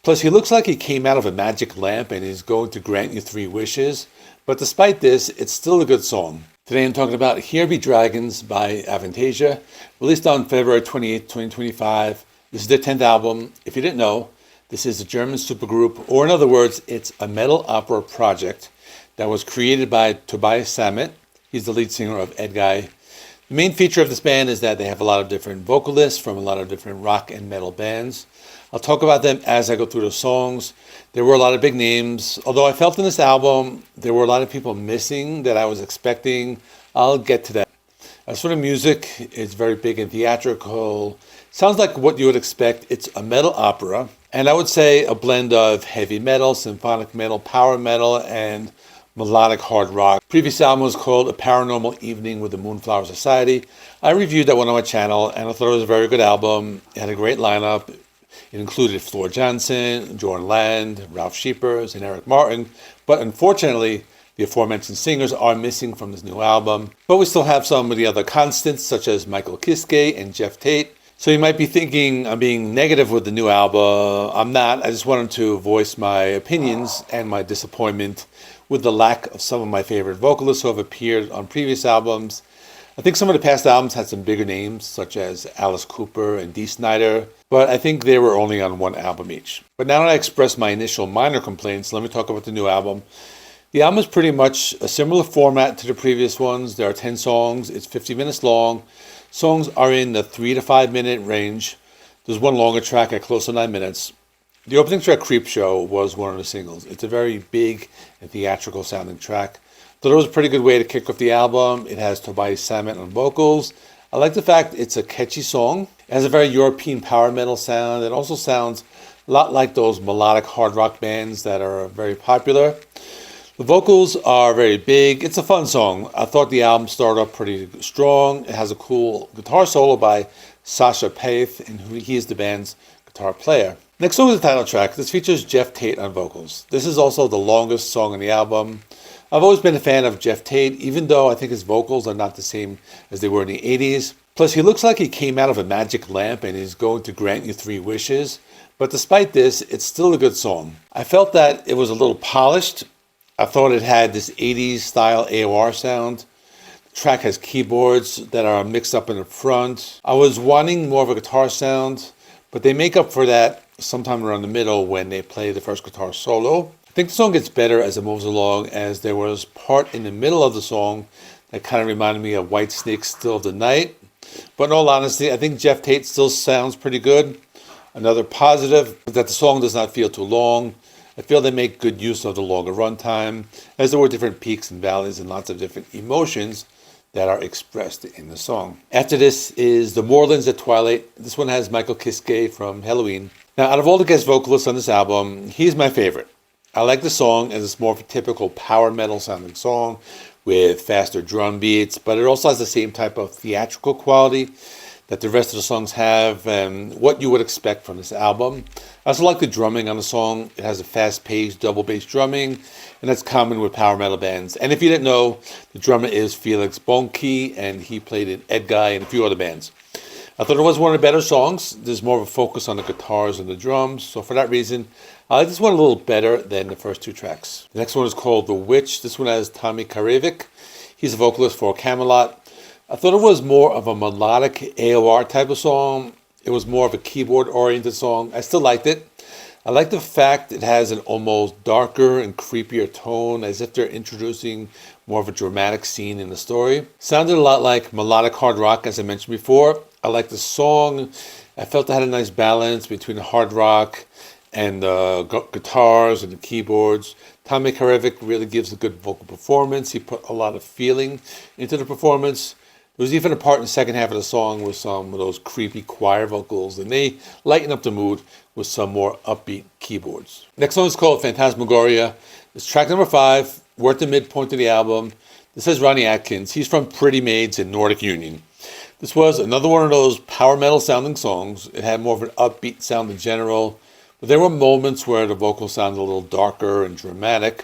Plus, he looks like he came out of a magic lamp and he's going to grant you 3 wishes. But despite this, it's still a good song. Today I'm talking about Here Be Dragons by Avantasia, released on February 28, 2025. This is their 10th album. If you didn't know, this is a German supergroup, or in other words, it's a metal opera project that was created by Tobias Sammet. He's the lead singer of Edguy. The main feature of this band is that they have a lot of different vocalists from a lot of different rock and metal bands. I'll talk about them as I go through the songs. There were a lot of big names. Although I felt in this album, there were a lot of people missing that I was expecting. I'll get to that. As for the music, it's very big and theatrical. Sounds like what you would expect. It's a metal opera. And I would say a blend of heavy metal, symphonic metal, power metal, and melodic hard rock. Previous album was called A Paranormal Evening with the Moonflower Society. I reviewed that one on my channel, and I thought it was a very good album. It had a great lineup. It included Floor Johnson, Jordan Land, Ralph Sheepers, and Eric Martin. But unfortunately, the aforementioned singers are missing from this new album. But we still have some of the other constants, such as Michael Kiske and Geoff Tate. So you might be thinking I'm being negative with the new album. I'm not. I just wanted to voice my opinions and my disappointment with the lack of some of my favorite vocalists who have appeared on previous albums. I think some of the past albums had some bigger names, such as Alice Cooper and Dee Snider, but I think they were only on one album each. But now that I expressed my initial minor complaints, let me talk about the new album. The album is pretty much a similar format to the previous ones. There are 10 songs. It's 50 minutes long. Songs are in the 3 to 5 minute range. There's one longer track at close to 9 minutes. The opening track, Creep Show, was one of the singles. It's a very big and theatrical sounding track. Thought it was a pretty good way to kick off the album. It has Tobias Sammet on vocals. I like the fact it's a catchy song. It has a very European power metal sound. It also sounds a lot like those melodic hard rock bands that are very popular. The vocals are very big. It's a fun song. I thought the album started off pretty strong. It has a cool guitar solo by Sasha Paeth, and he is the band's guitar player. Next song is the title track. This features Geoff Tate on vocals. This is also the longest song on the album. I've always been a fan of Geoff Tate, even though I think his vocals are not the same as they were in the 80s. Plus, he looks like he came out of a magic lamp and he's going to grant you 3 wishes. But despite this, it's still a good song. I felt that it was a little polished. I thought it had this 80s style AOR sound. The track has keyboards that are mixed up in the front. I was wanting more of a guitar sound, but they make up for that sometime around the middle when they play the first guitar solo. I think the song gets better as it moves along, as there was part in the middle of the song that kind of reminded me of Whitesnake's Still of the Night. But in all honesty, I think Geoff Tate still sounds pretty good. Another positive is that the song does not feel too long. I feel they make good use of the longer runtime, as there were different peaks and valleys and lots of different emotions that are expressed in the song. After this is The Moorlands at Twilight. This one has Michael Kiske from Halloween. Now, out of all the guest vocalists on this album, he's my favorite. I like the song as it's more of a typical power metal sounding song with faster drum beats, but it also has the same type of theatrical quality that the rest of the songs have and what you would expect from this album. I also like the drumming on the song. It has a fast-paced double bass drumming, and that's common with power metal bands. And if you didn't know, the drummer is Felix Bonke, and he played in Edguy and a few other bands. I thought it was one of the better songs. There's more of a focus on the guitars and the drums, so for that reason, I like this one a little better than the first 2 tracks. The next one is called The Witch. This one has Tommy Karevic. He's a vocalist for Camelot. I thought it was more of a melodic AOR type of song. It was more of a keyboard-oriented song. I still liked it. I like the fact it has an almost darker and creepier tone, as if they're introducing more of a dramatic scene in the story. Sounded a lot like melodic hard rock, as I mentioned before. I like the song. I felt it had a nice balance between the hard rock and the guitars and the keyboards. Tommy Karevic really gives a good vocal performance. He put a lot of feeling into the performance. There was even a part in the second half of the song with some of those creepy choir vocals, and they lighten up the mood with some more upbeat keyboards. Next song is called Phantasmagoria. It's track number 5. We're at the midpoint of the album. This is Ronnie Atkins. He's from Pretty Maids in Nordic Union. This was another one of those power metal sounding songs. It had more of an upbeat sound in general, but there were moments where the vocals sounded a little darker and dramatic.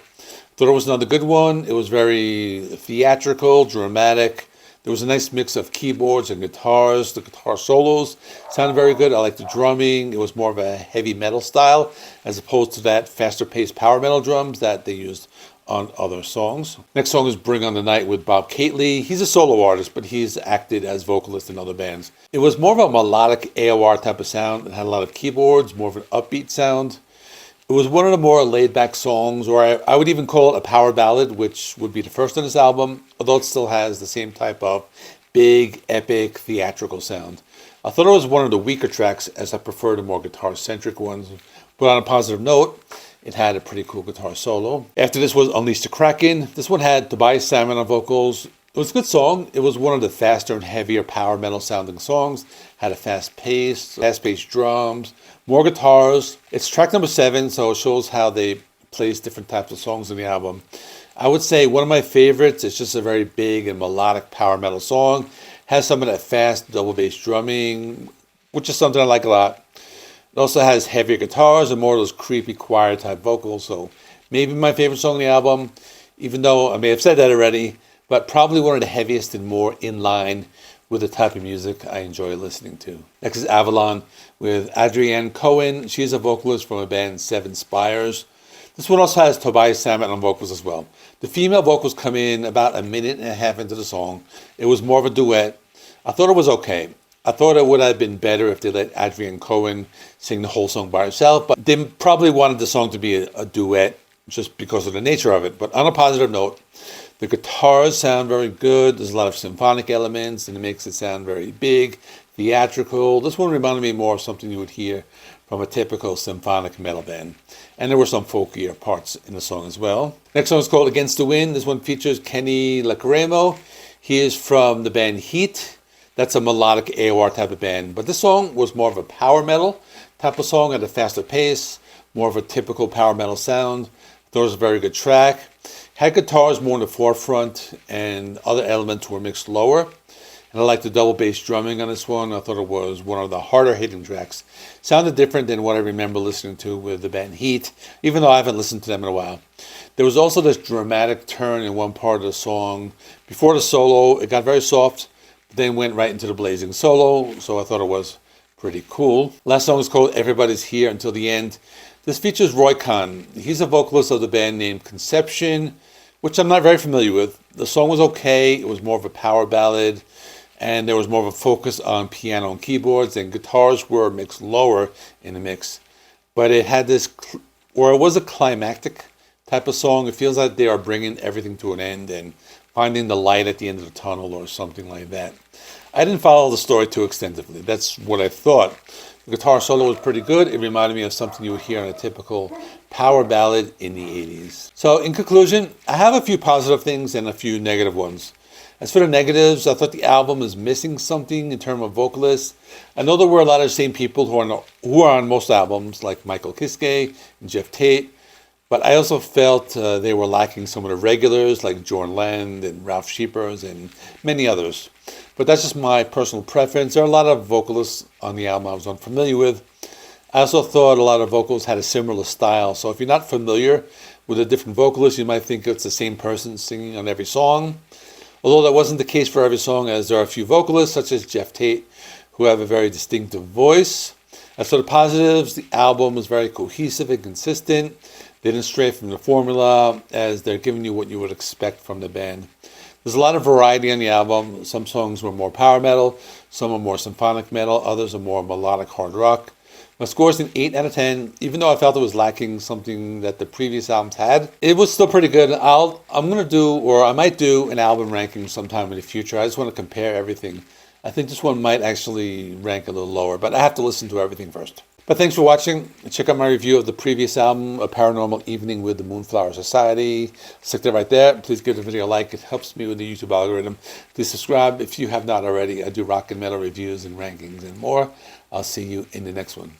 Thought it was another good one. It was very theatrical, dramatic. There was a nice mix of keyboards and guitars. The guitar solos sounded very good. I liked the drumming. It was more of a heavy metal style as opposed to that faster paced power metal drums that they used on other songs. Next song is Bring on the Night with Bob Catley. He's a solo artist, but he's acted as vocalist in other bands. It was more of a melodic AOR type of sound. It had a lot of keyboards, more of an upbeat sound. It was one of the more laid-back songs, or I would even call it a power ballad, which would be the first on this album, although it still has the same type of big, epic, theatrical sound. I thought it was one of the weaker tracks, as I prefer the more guitar-centric ones. But on a positive note, it had a pretty cool guitar solo. After this was Unleash the Kraken. This one had Tobias Sammet on vocals. It was a good song. It was one of the faster and heavier power metal sounding songs. Had a fast-paced drums, more guitars. It's track number 7, so it shows how they place different types of songs in the album. I would say one of my favorites. It's just a very big and melodic power metal song. Has some of that fast double bass drumming, which is something I like a lot. It also has heavier guitars and more of those creepy choir type vocals. So maybe my favorite song on the album, even though I may have said that already, but probably one of the heaviest and more in line with the type of music I enjoy listening to. Next is Avalon with Adrienne Cohen. She's a vocalist from a band Seven Spires. This one also has Tobias Sammet on vocals as well. The female vocals come in about a minute and a half into the song. It was more of a duet. I thought it was okay. I thought it would have been better if they let Adrienne Cohen sing the whole song by herself, but they probably wanted the song to be a duet just because of the nature of it. But on a positive note, the guitars sound very good. There's a lot of symphonic elements, and it makes it sound very big, theatrical. This one reminded me more of something you would hear from a typical symphonic metal band. And there were some folkier parts in the song as well. Next song is called Against the Wind. This one features Kenny Lacaremo. He is from the band Heat. That's a melodic AOR type of band. But this song was more of a power metal type of song at a faster pace, more of a typical power metal sound. Thought it was a very good track. Had guitars more in the forefront and other elements were mixed lower. And I liked the double bass drumming on this one. I thought it was one of the harder hitting tracks. Sounded different than what I remember listening to with the band Heat, even though I haven't listened to them in a while. There was also this dramatic turn in one part of the song. Before the solo, it got very soft, but then went right into the blazing solo, so I thought it was pretty cool. Last song is called Everybody's Here Until the End. This features Roy Khan. He's a vocalist of the band named Conception, which I'm not very familiar with. The song was okay. It was more of a power ballad, and there was more of a focus on piano and keyboards, and guitars were mixed lower in the mix. But it had this, or it was a climactic type of song. It feels like they are bringing everything to an end and finding the light at the end of the tunnel or something like that. I didn't follow the story too extensively. That's what I thought. The guitar solo was pretty good. It reminded me of something you would hear in a typical power ballad in the 80s. So in conclusion, I have a few positive things and a few negative ones. As for the negatives, I thought the album is missing something in terms of vocalists. I know there were a lot of the same people who are on most albums, like Michael Kiske and Geoff Tate, but I also felt they were lacking some of the regulars, like Jorn Lend and Ralph Scheepers and many others. But that's just my personal preference. There are a lot of vocalists on the album I was unfamiliar with. I also thought a lot of vocals had a similar style. So if you're not familiar with a different vocalist, you might think it's the same person singing on every song. Although that wasn't the case for every song, as there are a few vocalists, such as Geoff Tate, who have a very distinctive voice. As for the positives, the album was very cohesive and consistent. They didn't stray from the formula, as they're giving you what you would expect from the band. There's a lot of variety on the album. Some songs were more power metal, some are more symphonic metal, others are more melodic hard rock. My score is an 8 out of 10, even though I felt it was lacking something that the previous albums had. It was still pretty good. I might do an album ranking sometime in the future. I just want to compare everything. I think this one might actually rank a little lower, but I have to listen to everything first. But thanks for watching. Check out my review of the previous album, A Paranormal Evening with the Moonflower Society. Stick there right there. Please give the video a like. It helps me with the YouTube algorithm. Please subscribe if you have not already. I do rock and metal reviews and rankings and more. I'll see you in the next one.